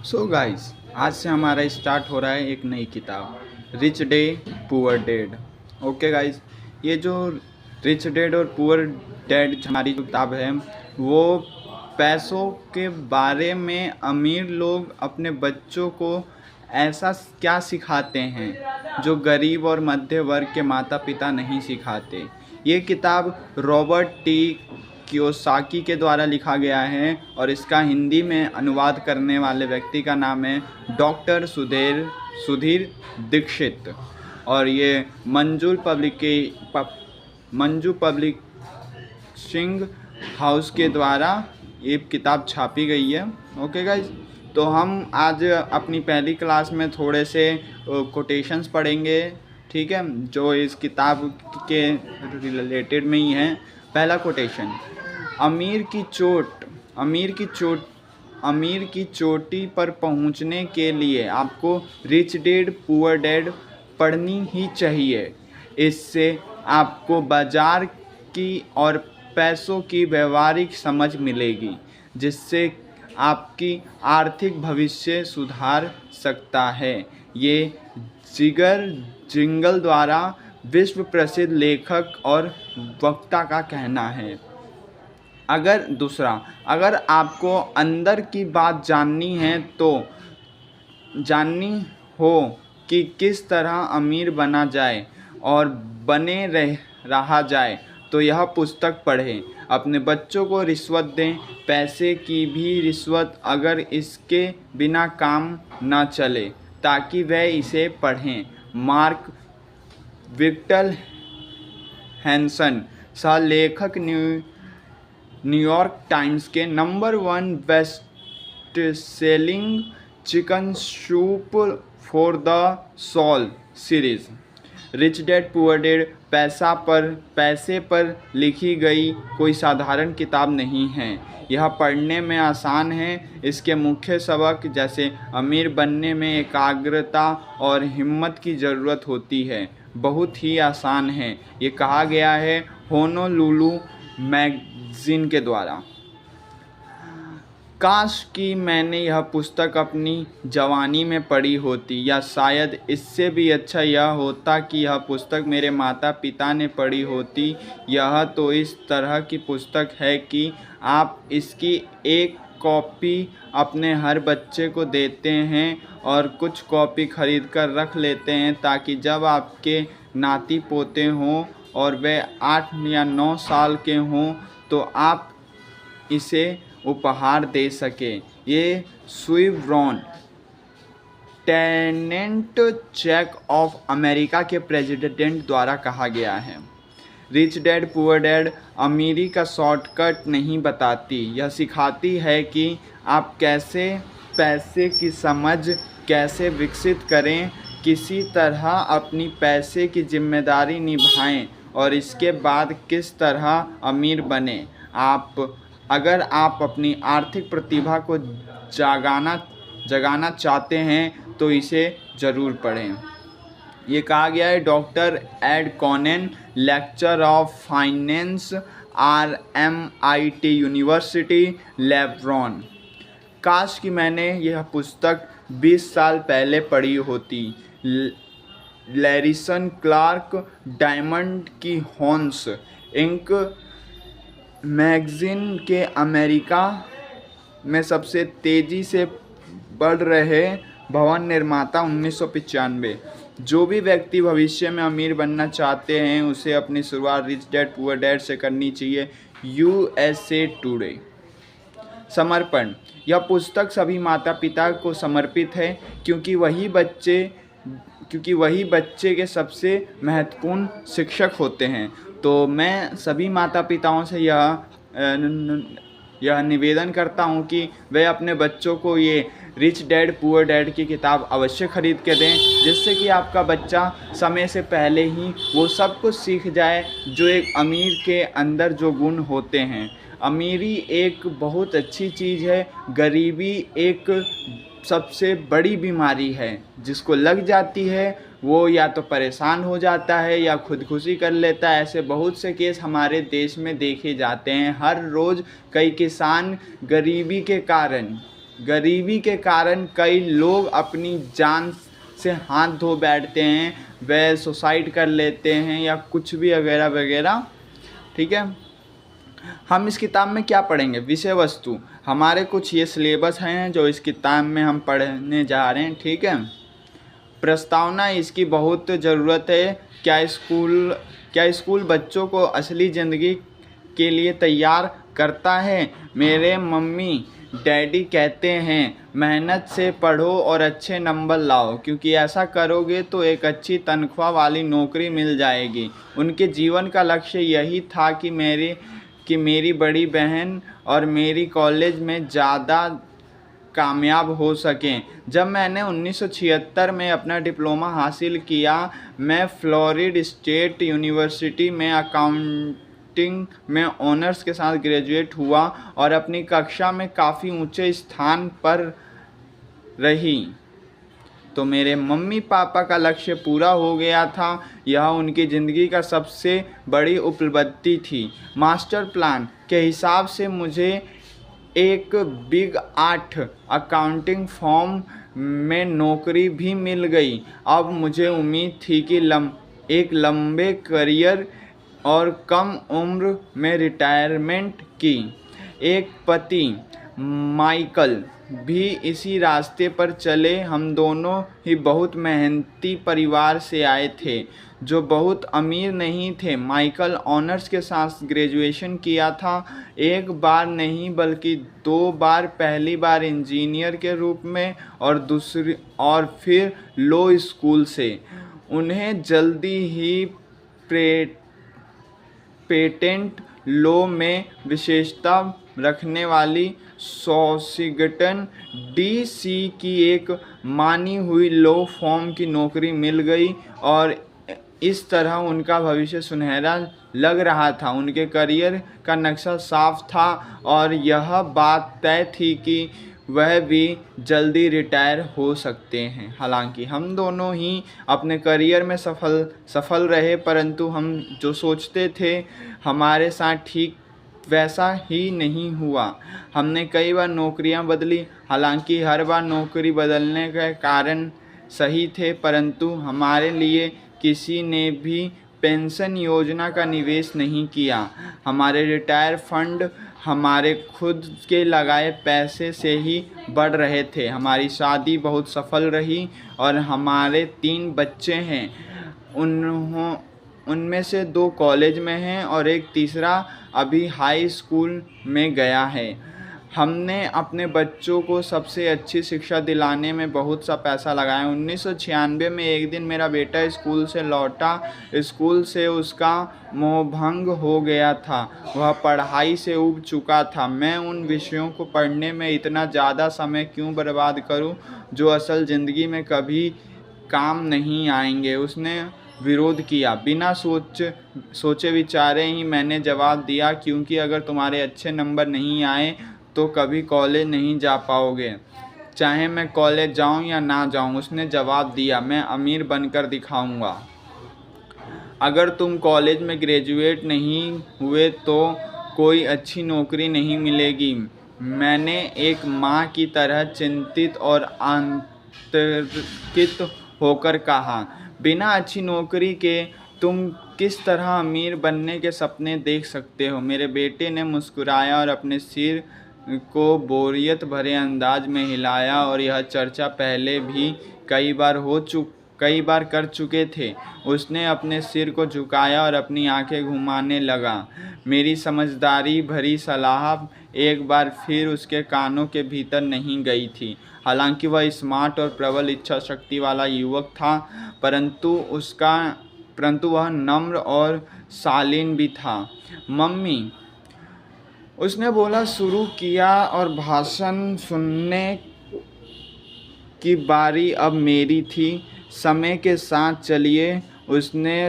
So guys, आज से हमारा स्टार्ट हो रहा है एक नई किताब, rich day poor dad. Okay guys, ये जो रिच डैड और पुअर डैड हमारी जो किताब है वो पैसों के बारे में अमीर लोग अपने बच्चों को ऐसा क्या सिखाते हैं जो गरीब और मध्य वर्ग के माता पिता नहीं सिखाते। ये किताब रॉबर्ट टी कियोसाकी के द्वारा लिखा गया है और इसका हिंदी में अनुवाद करने वाले व्यक्ति का नाम है डॉक्टर सुधीर दीक्षित। और ये मंजू पब्लिशिंग हाउस के द्वारा ये किताब छापी गई है। ओके गाइज, तो हम आज अपनी पहली क्लास में थोड़े से कोटेशंस पढ़ेंगे, ठीक है, जो इस किताब के रिलेटेड में ही हैं। पहला कोटेशन, अमीर की चोटी पर पहुंचने के लिए आपको रिच डैड पुअर डैड पढ़नी ही चाहिए। इससे आपको बाजार की और पैसों की व्यवहारिक समझ मिलेगी, जिससे आपकी आर्थिक भविष्य सुधार सकता है। ये जिंगल द्वारा विश्व प्रसिद्ध लेखक और वक्ता का कहना है। अगर आपको अंदर की बात जाननी हो कि किस तरह अमीर बना जाए और बने रहा जाए, तो यह पुस्तक पढ़ें। अपने बच्चों को रिश्वत दें, पैसे की भी रिश्वत, अगर इसके बिना काम न चले, ताकि वह इसे पढ़ें। मार्क विक्टर हैंसन, सह लेखक, न्यूयॉर्क टाइम्स के number 1 best selling chicken soup for the soul series. Rich dad poor dad पैसे पर लिखी गई कोई साधारण किताब नहीं है। यह पढ़ने में आसान है। इसके मुख्य सबक जैसे अमीर बनने में एकाग्रता और हिम्मत की ज़रूरत होती है, बहुत ही आसान है। ये कहा गया है होनोलुलु मैगज़ीन के द्वारा। काश कि मैंने यह पुस्तक अपनी जवानी में पढ़ी होती, या शायद इससे भी अच्छा यह होता कि यह पुस्तक मेरे माता पिता ने पढ़ी होती। यह तो इस तरह की पुस्तक है कि आप इसकी एक कॉपी अपने हर बच्चे को देते हैं और कुछ कॉपी खरीद कर रख लेते हैं, ताकि जब आपके नाती पोते हों और वे 8 या 9 साल के हों तो आप इसे उपहार दे सकें। ये सुइवरॉन टेनेंट चेक ऑफ अमेरिका के प्रेसिडेंट द्वारा कहा गया है। रिच डैड पुअर डैड अमीरी का शॉर्टकट नहीं बताती, यह सिखाती है कि आप कैसे पैसे की समझ कैसे विकसित करें, किसी तरह अपनी पैसे की जिम्मेदारी निभाएं और इसके बाद किस तरह अमीर बने। अगर आप अपनी आर्थिक प्रतिभा को जगाना चाहते हैं तो इसे ज़रूर पढ़ें। ये कहा गया है doctor Ed Conen, lecture of finance, RMIT university लेब्रॉन। काश कि मैंने यह पुस्तक 20 साल पहले पढ़ी होती। लैरिसन क्लार्क, डायमंड की हॉन्स इंक मैगज़ीन के अमेरिका में सबसे तेज़ी से बढ़ रहे भवन निर्माता 1995। जो भी व्यक्ति भविष्य में अमीर बनना चाहते हैं उसे अपनी शुरुआत रिच डैड पुअर डैड से करनी चाहिए। USA today. समर्पण, यह पुस्तक सभी माता पिता को समर्पित है, क्योंकि वही बच्चे के सबसे महत्वपूर्ण शिक्षक होते हैं। तो मैं सभी माता पिताओं से यह निवेदन करता हूं कि वे अपने बच्चों को ये रिच डैड पुअर डैड की किताब अवश्य खरीद के दें, जिससे कि आपका बच्चा समय से पहले ही वो सब कुछ सीख जाए जो एक अमीर के अंदर जो गुण होते हैं। अमीरी एक बहुत अच्छी चीज़ है, गरीबी एक सबसे बड़ी बीमारी है। जिसको लग जाती है वो या तो परेशान हो जाता है या खुदकुशी कर लेता है। ऐसे बहुत से केस हमारे देश में देखे जाते हैं। हर रोज़ कई किसान गरीबी के कारण गरीबी के कारण कई लोग अपनी जान से हाथ धो बैठते हैं, वह सुसाइड कर लेते हैं या कुछ भी वगैरह वगैरह। ठीक है, हम इस किताब में क्या पढ़ेंगे? विषय वस्तु हमारे कुछ ये सिलेबस हैं जो इस किताब में हम पढ़ने जा रहे हैं। ठीक है, प्रस्तावना इसकी बहुत ज़रूरत है। क्या स्कूल बच्चों को असली ज़िंदगी के लिए तैयार करता है? मेरे मम्मी डैडी कहते हैं मेहनत से पढ़ो और अच्छे नंबर लाओ, क्योंकि ऐसा करोगे तो एक अच्छी तनख्वाह वाली नौकरी मिल जाएगी। उनके जीवन का लक्ष्य यही था कि मेरी बड़ी बहन और मेरी कॉलेज में ज़्यादा कामयाब हो सकें। जब मैंने 1976 में अपना डिप्लोमा हासिल किया, मैं फ्लोरिडा स्टेट यूनिवर्सिटी में अकाउंटिंग में ऑनर्स के साथ ग्रेजुएट हुआ और अपनी कक्षा में काफ़ी ऊंचे स्थान पर रही। तो मेरे मम्मी पापा का लक्ष्य पूरा हो गया था। यह उनकी ज़िंदगी का सबसे बड़ी उपलब्धि थी। मास्टर प्लान के हिसाब से मुझे एक बिग 8 अकाउंटिंग फर्म में नौकरी भी मिल गई। अब मुझे उम्मीद थी कि एक लंबे करियर और कम उम्र में रिटायरमेंट की। एक पति माइकल भी इसी रास्ते पर चले। हम दोनों ही बहुत मेहनती परिवार से आए थे, जो बहुत अमीर नहीं थे। माइकल ऑनर्स के साथ ग्रेजुएशन किया था, एक बार नहीं बल्कि 2 बार। पहली बार इंजीनियर के रूप में और फिर लॉ स्कूल से। उन्हें जल्दी ही पेटेंट लॉ में विशेषता रखने वाली सॉसिगटन डीसी की एक मानी हुई लॉ फर्म की नौकरी मिल गई और इस तरह उनका भविष्य सुनहरा लग रहा था। उनके करियर का नक्शा साफ था और यह बात तय थी कि वह भी जल्दी रिटायर हो सकते हैं। हालांकि हम दोनों ही अपने करियर में सफल रहे, परंतु हम जो सोचते थे हमारे साथ ठीक वैसा ही नहीं हुआ। हमने कई बार नौकरियां बदली, हालांकि हर बार नौकरी बदलने के कारण सही थे, परंतु हमारे लिए किसी ने भी पेंशन योजना का निवेश नहीं किया। हमारे रिटायर फंड हमारे खुद के लगाए पैसे से ही बढ़ रहे थे। हमारी शादी बहुत सफल रही और हमारे 3 बच्चे हैं। उनमें से 2 कॉलेज में हैं और एक तीसरा अभी हाई स्कूल में गया है। हमने अपने बच्चों को सबसे अच्छी शिक्षा दिलाने में बहुत सा पैसा लगाया। 1996 में एक दिन मेरा बेटा स्कूल से लौटा। स्कूल से उसका मोहभंग हो गया था। वह पढ़ाई से ऊब चुका था। मैं उन विषयों को पढ़ने में इतना ज़्यादा समय क्यों बर्बाद करूं, जो असल ज़िंदगी में कभी काम नहीं आएंगे। उसने विरोध किया। बिना सोचे विचारे ही मैंने जवाब दिया, क्योंकि अगर तुम्हारे अच्छे नंबर नहीं आए तो कभी कॉलेज नहीं जा पाओगे, चाहे मैं कॉलेज जाऊं या ना जाऊं। उसने जवाब दिया, मैं अमीर बनकर दिखाऊंगा। अगर तुम कॉलेज में ग्रेजुएट नहीं हुए तो कोई अच्छी नौकरी नहीं मिलेगी। मैंने एक माँ की तरह चिंतित और आतंकित होकर कहा, बिना अच्छी नौकरी के तुम किस तरह अमीर बनने के सपने देख सकते हो? मेरे बेटे ने मुस्कुराया और अपने सिर को बोरियत भरे अंदाज में हिलाया। और यह चर्चा पहले भी कई बार कर चुके थे। उसने अपने सिर को झुकाया और अपनी आंखें घुमाने लगा। मेरी समझदारी भरी सलाह एक बार फिर उसके कानों के भीतर नहीं गई थी। हालांकि वह स्मार्ट और प्रबल इच्छा शक्ति वाला युवक था, परंतु वह नम्र और शालीन भी था। मम्मी, उसने बोला शुरू किया, और भाषण सुनने की बारी अब मेरी थी। समय के साथ चलिए। उसने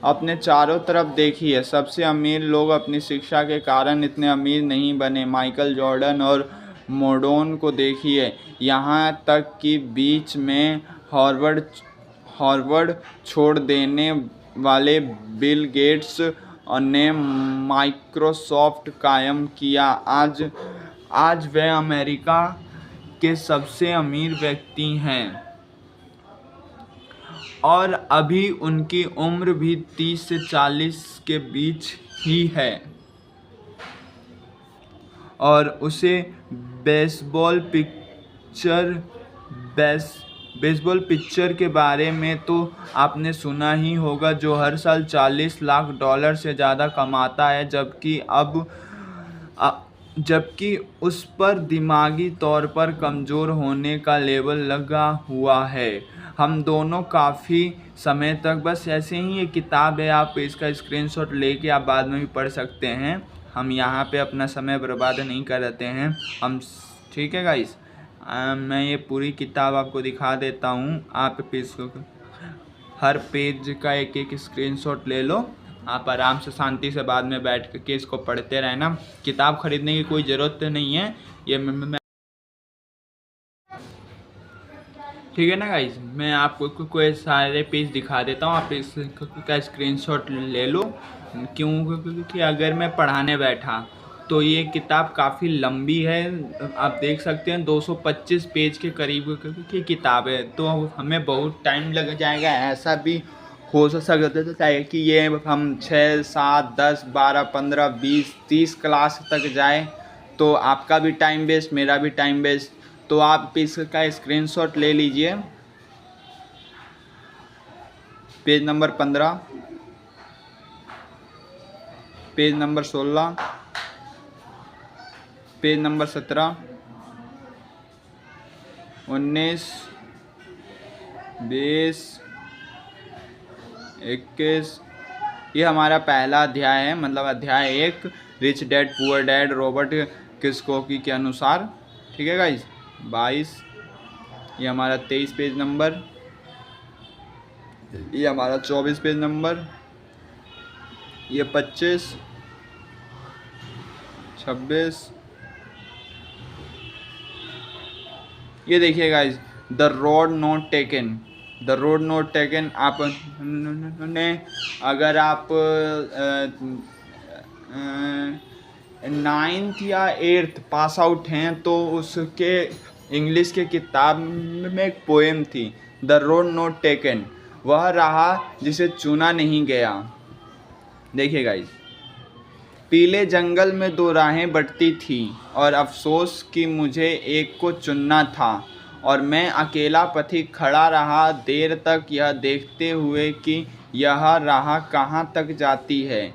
अपने चारों तरफ देखी है। सबसे अमीर लोग अपनी शिक्षा के कारण इतने अमीर नहीं बने। माइकल जॉर्डन और मोडोन को देखिए, यहाँ तक कि बीच में हार्वर्ड छोड़ देने वाले बिल गेट्स ने माइक्रोसॉफ्ट कायम किया। आज वे अमेरिका के सबसे अमीर व्यक्ति हैं और अभी उनकी उम्र भी 30 से 40 के बीच ही है और उसे बेसबॉल पिक्चर के बारे में तो आपने सुना ही होगा, जो हर साल $40 लाख से ज़्यादा कमाता है, जबकि उस पर दिमागी तौर पर कमज़ोर होने का लेबल लगा हुआ है। हम दोनों काफ़ी समय तक, बस ऐसे ही ये किताब है, आप इसका स्क्रीनशॉट लेके आप बाद में भी पढ़ सकते हैं। हम यहाँ पे अपना समय बर्बाद नहीं करते हैं हम, ठीक है गाइस। मैं ये पूरी किताब आपको दिखा देता हूँ। आप हर पेज का एक एक स्क्रीनशॉट ले लो, आप आराम से शांति से बाद में बैठ के इसको पढ़ते रहना। किताब खरीदने की कोई ज़रूरत नहीं है, ये मैं ठीक है ना गाइस। मैं आपको कोई सारे पेज दिखा देता हूँ, आप इसका स्क्रीनशॉट ले लो। क्योंकि अगर मैं पढ़ाने बैठा तो ये किताब काफ़ी लंबी है, आप देख सकते हैं 225 पेज के करीब की किताब है, तो हमें बहुत टाइम लग जाएगा। ऐसा भी हो सकता है कि ये हम 6, 7, 10, 12, 15, 20, 30 क्लास तक जाए, तो आपका भी टाइम वेस्ट, मेरा भी टाइम वेस्ट। तो आप इसका स्क्रीनशॉट ले लीजिए। Page number 15, page number 16, page number 17, 19, 20, 21। ये हमारा पहला अध्याय है, मतलब अध्याय 1, rich dad poor dad, Robert Kiyosaki के अनुसार, ठीक है गाइस। 22, ये हमारा 23 पेज नंबर, ये हमारा 24 पेज नंबर, ये 25, 26, ये देखिए guys, the road not taken. The road not taken आप ने, अगर आप 9th या 8th पास आउट हैं तो उसके इंग्लिश के किताब में एक पोएम थी, द रोड नॉट टेकन, वह राह जिसे चुना नहीं गया। देखिए गाइस, पीले जंगल में 2 राहें बंटती थी और अफसोस कि मुझे एक को चुनना था, और मैं अकेला पथिक खड़ा रहा देर तक यह देखते हुए कि यह राह कहाँ तक जाती है।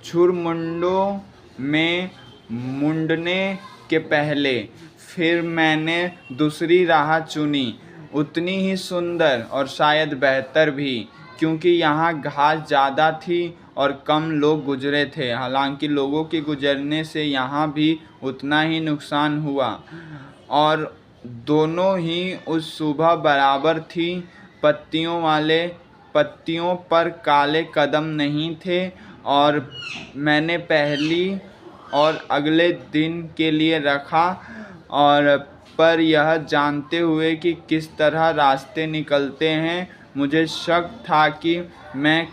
झुरमुंडों में मुंडने के पहले फिर मैंने दूसरी राह चुनी, उतनी ही सुंदर और शायद बेहतर भी, क्योंकि यहाँ घास ज़्यादा थी और कम लोग गुजरे थे। हालांकि लोगों के गुजरने से यहाँ भी उतना ही नुकसान हुआ, और दोनों ही उस सुबह बराबर थी। पत्तियों पर काले कदम नहीं थे, और मैंने पहली और अगले दिन के लिए रखा, और पर यह जानते हुए कि किस तरह रास्ते निकलते हैं, मुझे शक था कि मैं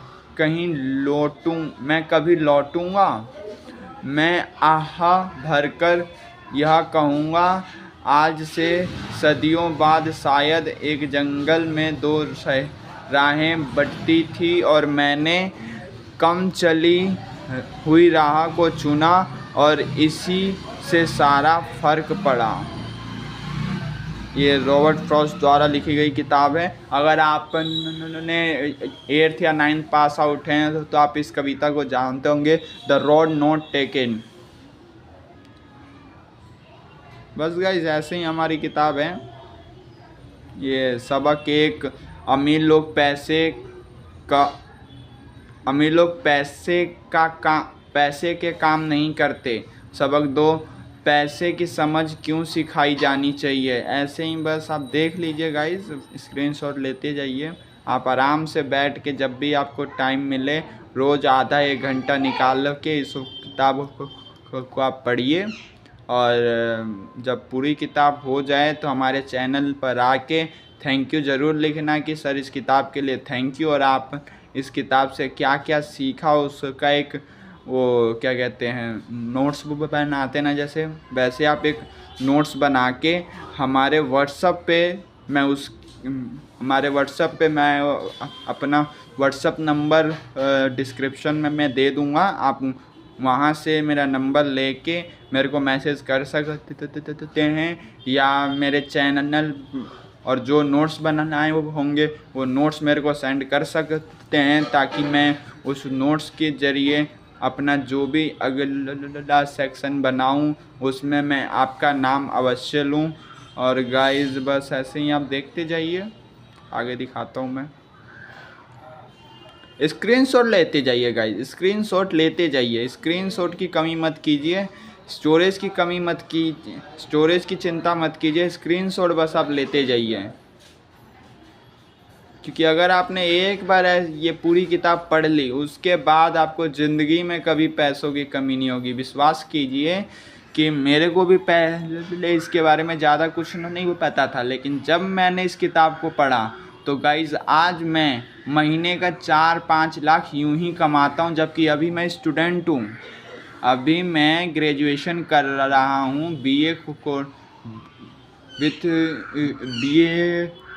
कभी लौटूंगा। मैं आह भरकर यह कहूँगा, आज से सदियों बाद शायद एक जंगल में 2 राहें बंटती थी और मैंने कम चली हुई राह को चुना और इसी से सारा फर्क पड़ा। ये रॉबर्ट फ्रॉस्ट द्वारा लिखी गई किताब है। अगर आप ने 8th या 9th पास आउट हैं तो आप इस कविता को जानते होंगे, द रोड नॉट टेकन। बस गाइस, ऐसे ही हमारी किताब है। ये सबक 1, अमीर लोग पैसे के काम नहीं करते। सबक 2, पैसे की समझ क्यों सिखाई जानी चाहिए। ऐसे ही बस आप देख लीजिए गाइस, स्क्रीनशॉट लेते जाइए। आप आराम से बैठ के जब भी आपको टाइम मिले, रोज़ आधा 1 घंटा निकाल के इस किताब को आप पढ़िए, और जब पूरी किताब हो जाए तो हमारे चैनल पर आके थैंक यू ज़रूर लिखना कि सर इस किताब के लिए थैंक यू, और आप इस किताब से क्या क्या सीखा उसका एक वो क्या कहते हैं, नोट्स बनाते ना, जैसे वैसे आप एक नोट्स बना के हमारे व्हाट्सएप पे मैं अपना व्हाट्सएप नंबर डिस्क्रिप्शन में मैं दे दूँगा। आप वहाँ से मेरा नंबर लेके मेरे को मैसेज कर सकते हैं, या मेरे चैनल और जो नोट्स बनाए वो होंगे वो नोट्स मेरे को सेंड कर सकते हैं, ताकि मैं उस नोट्स के ज़रिए अपना जो भी अगला सेक्शन बनाऊं उसमें मैं आपका नाम अवश्य लूं। और गाइस बस ऐसे ही आप देखते जाइए, आगे दिखाता हूं मैं। स्क्रीनशॉट लेते जाइए गाइस, स्क्रीनशॉट लेते जाइए, स्क्रीनशॉट की कमी मत कीजिए, स्टोरेज की कमी मत कीजिए, स्टोरेज की चिंता मत कीजिए, स्क्रीनशॉट बस आप लेते जाइए। क्योंकि अगर आपने एक बार ये पूरी किताब पढ़ ली उसके बाद आपको ज़िंदगी में कभी पैसों की कमी नहीं होगी। विश्वास कीजिए कि मेरे को भी पहले इसके बारे में ज़्यादा कुछ नहीं पता था, लेकिन जब मैंने इस किताब को पढ़ा तो गाइज़ आज मैं महीने का 4-5 लाख यूं ही कमाता हूं, जबकि अभी मैं स्टूडेंट हूं। अभी मैं ग्रेजुएशन कर रहा हूं, बीए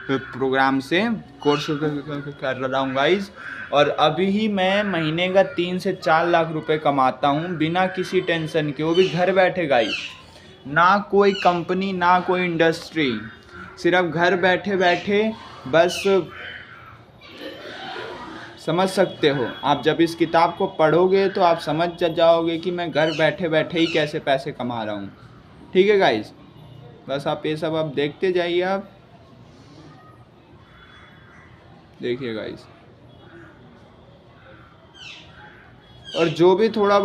प्रोग्राम से कोर्स कर रहा हूँ गाइज़। और अभी ही मैं महीने का 3 से 4 लाख रुपए कमाता हूँ बिना किसी टेंशन के, वो भी घर बैठे गाइज़। ना कोई कंपनी ना कोई इंडस्ट्री, सिर्फ घर बैठे बैठे। बस समझ सकते हो आप, जब इस किताब को पढ़ोगे तो आप समझ जाओगे कि मैं घर बैठे बैठे ही कैसे पैसे कमा रहा हूँ। ठीक है गाइज़, बस आप ये सब आप देखते जाइए। आप देखिए गाइज़, और जो भी थोड़ा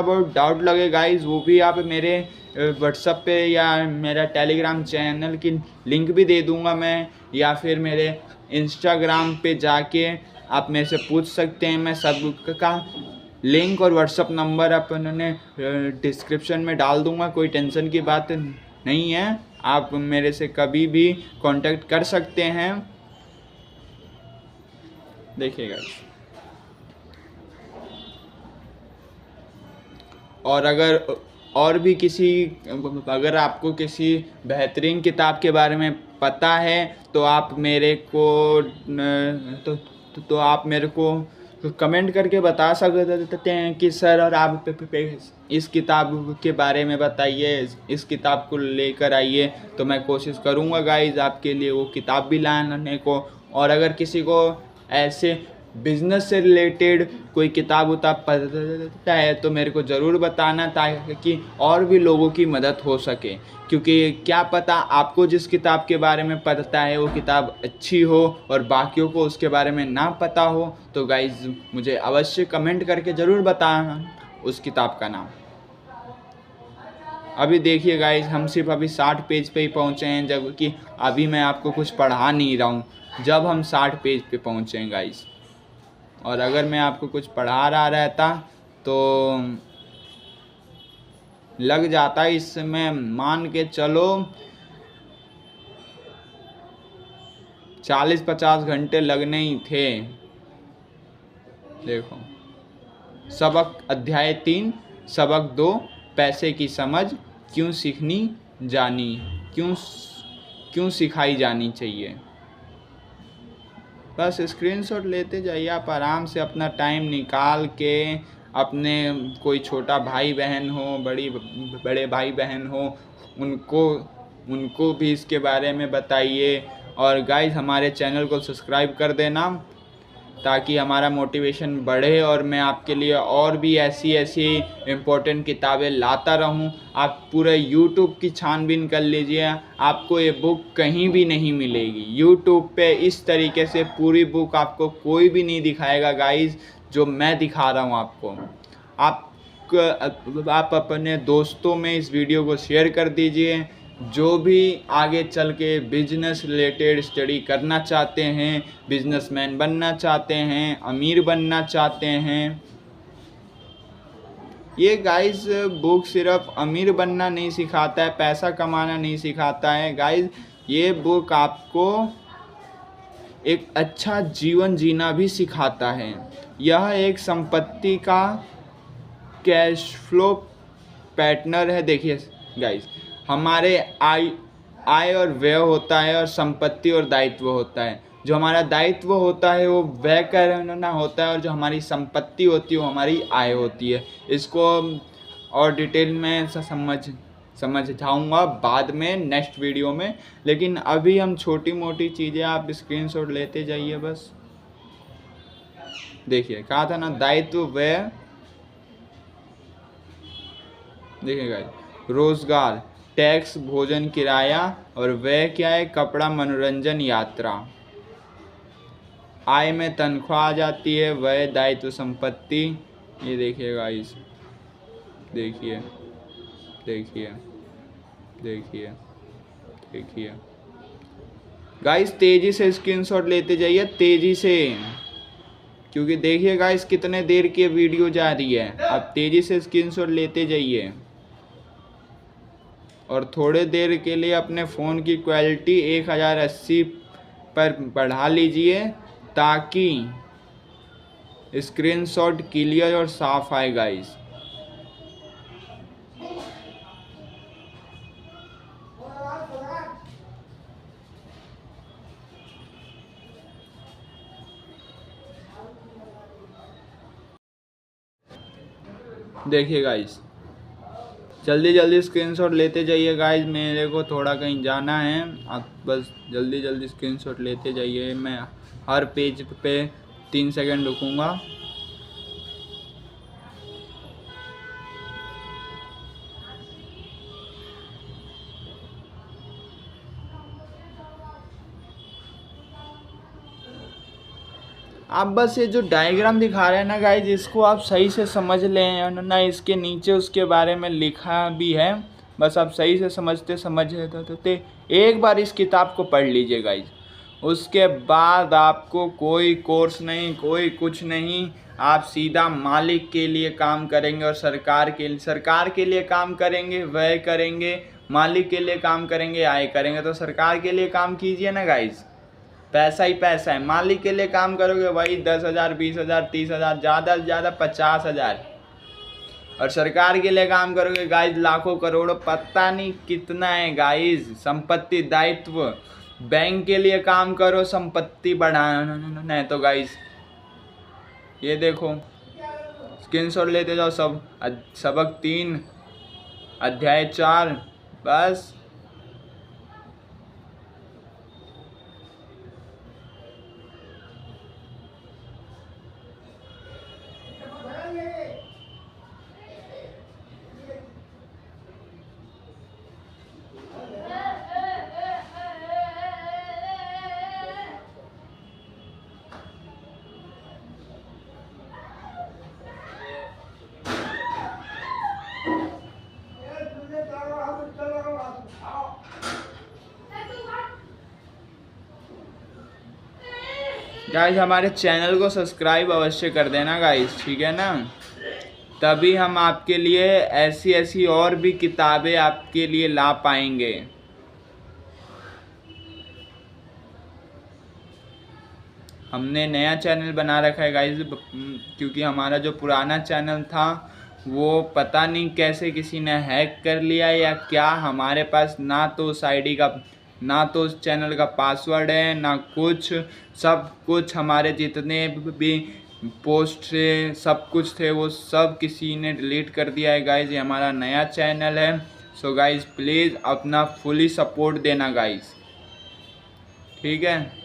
बहुत डाउट लगे गाइज़, वो भी आप मेरे व्हाट्सएप पे या मेरा टेलीग्राम चैनल की लिंक भी दे दूंगा मैं, या फिर मेरे इंस्टाग्राम पे जाके आप मेरे से पूछ सकते हैं। मैं सब का लिंक और व्हाट्सएप नंबर अपने डिस्क्रिप्शन में डाल दूंगा, कोई टेंशन की बात नहीं है। आप मेरे से कभी भी कांटेक्ट कर सकते हैं। देखिएगा, और अगर आपको किसी बेहतरीन किताब के बारे में पता है तो आप मेरे को आप मेरे को कमेंट करके बता सकते हैं कि सर और आप इस किताब के बारे में बताइए, इस किताब को लेकर आइए। तो मैं कोशिश करूँगा गाइज आपके लिए वो किताब भी लाने को। और अगर किसी को ऐसे बिजनेस से रिलेटेड कोई किताब पता है तो मेरे को ज़रूर बताना, ताकि और भी लोगों की मदद हो सके। क्योंकि क्या पता आपको जिस किताब के बारे में पता है वो किताब अच्छी हो और बाकियों को उसके बारे में ना पता हो। तो गाइज़ मुझे अवश्य कमेंट करके ज़रूर बताना उस किताब का नाम। अभी देखिए गाइज़, हम सिर्फ अभी 60 पेज पे ही पहुँचे हैं, जबकि अभी मैं आपको कुछ पढ़ा नहीं रहा हूँ जब हम 60 पेज पे पहुँचे हैं गाइज़। और अगर मैं आपको कुछ पढ़ा रहा रहता तो लग जाता इसमें, मान के चलो 40-50 घंटे लगने ही थे। देखो, सबक अध्याय 3 सबक 2 पैसे की समझ क्यों सिखाई जानी चाहिए। बस स्क्रीनशॉट लेते जाइए आप आराम से, अपना टाइम निकाल के। अपने कोई छोटा भाई बहन हो, बड़े भाई बहन हो, उनको भी इसके बारे में बताइए। और गाइस हमारे चैनल को सब्सक्राइब कर देना ताकि हमारा मोटिवेशन बढ़े और मैं आपके लिए और भी ऐसी इम्पोर्टेंट किताबें लाता रहूं। आप पूरे यूट्यूब की छानबीन कर लीजिए, आपको ये बुक कहीं भी नहीं मिलेगी। यूट्यूब पे इस तरीके से पूरी बुक आपको कोई भी नहीं दिखाएगा गाइस, जो मैं दिखा रहा हूं आपको। आप अपने दोस्तों में इस वीडियो को शेयर कर दीजिए, जो भी आगे चल के बिजनेस रिलेटेड स्टडी करना चाहते हैं, बिजनेसमैन बनना चाहते हैं, अमीर बनना चाहते हैं। ये गाइस बुक सिर्फ अमीर बनना नहीं सिखाता है, पैसा कमाना नहीं सिखाता है गाइस। ये बुक आपको एक अच्छा जीवन जीना भी सिखाता है। यह एक संपत्ति का कैश फ्लो पैटर्न है। देखिए गाइस, हमारे आय और व्यय होता है और संपत्ति और दायित्व होता है। जो हमारा दायित्व होता है वो व्यय करना होता है और जो हमारी संपत्ति होती है वो हमारी आय होती है। इसको और डिटेल में समझाऊंगा बाद में नेक्स्ट वीडियो में, लेकिन अभी हम छोटी मोटी चीज़ें आप स्क्रीनशॉट लेते जाइए बस। देखिए कहा था ना, दायित्व व्यय, देखिए गाइस, रोजगार, टैक्स, भोजन, किराया, और व्यय क्या है, कपड़ा, मनोरंजन, यात्रा। आय में तनख्वाह आ जाती है, व्यय दायित्व संपत्ति। ये देखिए गाइस, देखिए देखिए देखिए देखिए गाइस, तेजी से स्क्रीनशॉट लेते जाइए, तेजी से, क्योंकि देखिए गाइस कितने देर की वीडियो जा रही है। आप तेजी से स्क्रीनशॉट लेते जाइए और थोड़े देर के लिए अपने फ़ोन की क्वालिटी 1080 पर बढ़ा लीजिए ताकि स्क्रीनशॉट क्लियर और साफ आए गाइस। देखिए गाइस, जल्दी जल्दी स्क्रीनशॉट लेते जाइए गाइस, मेरे को थोड़ा कहीं जाना है। आप बस जल्दी जल्दी स्क्रीनशॉट लेते जाइए। मैं हर पेज पे 3 सेकंड रुकूंगा। आप बस ये जो डायग्राम दिखा रहे हैं ना गाइज, इसको आप सही से समझ लें ना, इसके नीचे उसके बारे में लिखा भी है, बस आप सही से समझते एक बार इस किताब को पढ़ लीजिए गाइज। उसके बाद आपको कोई कोर्स नहीं, कोई कुछ नहीं, आप सीधा मालिक के लिए काम करेंगे और सरकार के लिए काम करेंगे, व्यय करेंगे, मालिक के लिए काम करेंगे, आय करेंगे। तो सरकार के लिए काम कीजिए ना गाइज, पैसा ही पैसा है। मालिक के लिए काम करोगे वही 10,000, 20,000, 30,000, ज़्यादा से ज़्यादा 50,000। और सरकार के लिए काम करोगे गाइज लाखों करोड़ों, पता नहीं कितना है गाइज। संपत्ति दायित्व, बैंक के लिए काम करो संपत्ति बढ़ाना है तो गाइज ये देखो, स्क्रीनशॉट लेते जाओ सब। सबक 3 अध्याय 4 बस। गाइस हमारे चैनल को सब्सक्राइब अवश्य कर देना गाइस, ठीक है ना, तभी हम आपके लिए ऐसी ऐसी और भी किताबें आपके लिए ला पाएंगे। हमने नया चैनल बना रखा है गाइस, क्योंकि हमारा जो पुराना चैनल था वो पता नहीं कैसे किसी ने हैक कर लिया या क्या। हमारे पास ना तो उस आईडी का, ना तो उस चैनल का पासवर्ड है, ना कुछ। सब कुछ हमारे जितने भी पोस्ट थे, सब कुछ थे, वो सब किसी ने डिलीट कर दिया है गाइस। ये हमारा नया चैनल है। सो गाइस प्लीज़ अपना फुली सपोर्ट देना गाइस, ठीक है।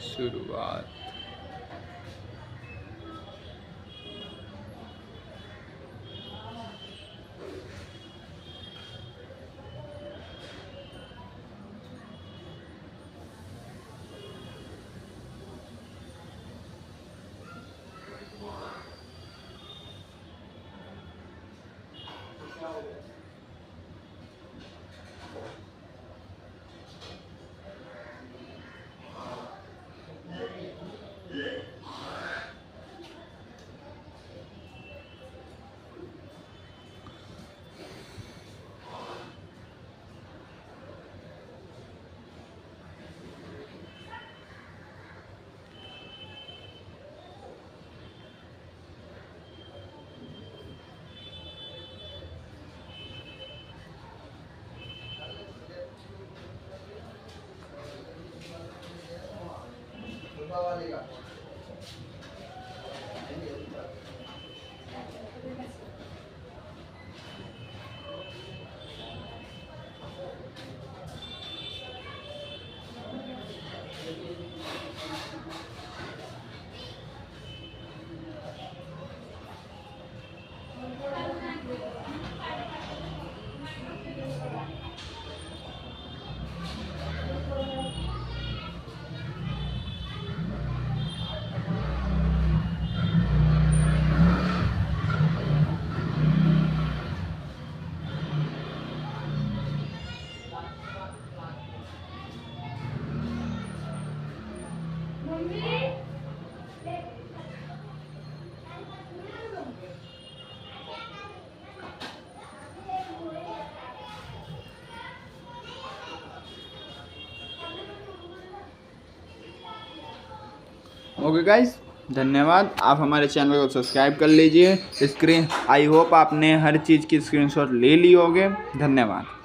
शुरुआत, ओके गाइस, धन्यवाद। आप हमारे चैनल को सब्सक्राइब कर लीजिए। स्क्रीन, आई होप आपने हर चीज़ की स्क्रीनशॉट ले ली होगे। धन्यवाद।